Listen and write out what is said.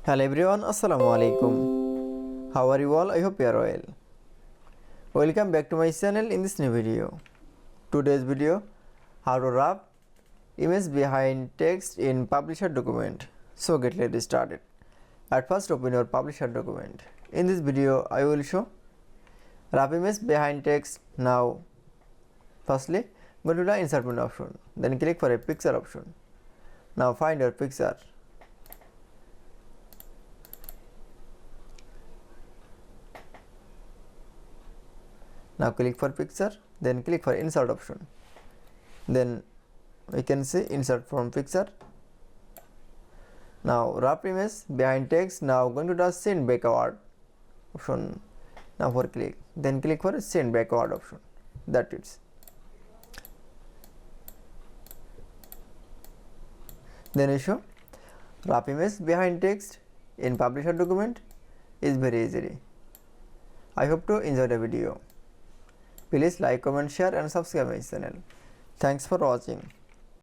Hello everyone, Assalamu alaikum. How are you all? I hope you are well. Welcome back to my channel in this new video. Today's video, how to wrap image behind text in publisher document. So let's started. At first open your publisher document. In this video, I will show wrap image behind text. Now, firstly, go to the insert menu option. Then click for a picture option. Now find your picture. Now click for picture, then click for insert option. Then we can see insert from picture. Now wrap image behind text. Now going to the send backward option. Now for click, then click for send backward option. That is. Then we show wrap image behind text in publisher document is very easy. I hope to enjoy the video. Please like, comment, share and subscribe my channel. Thanks for watching.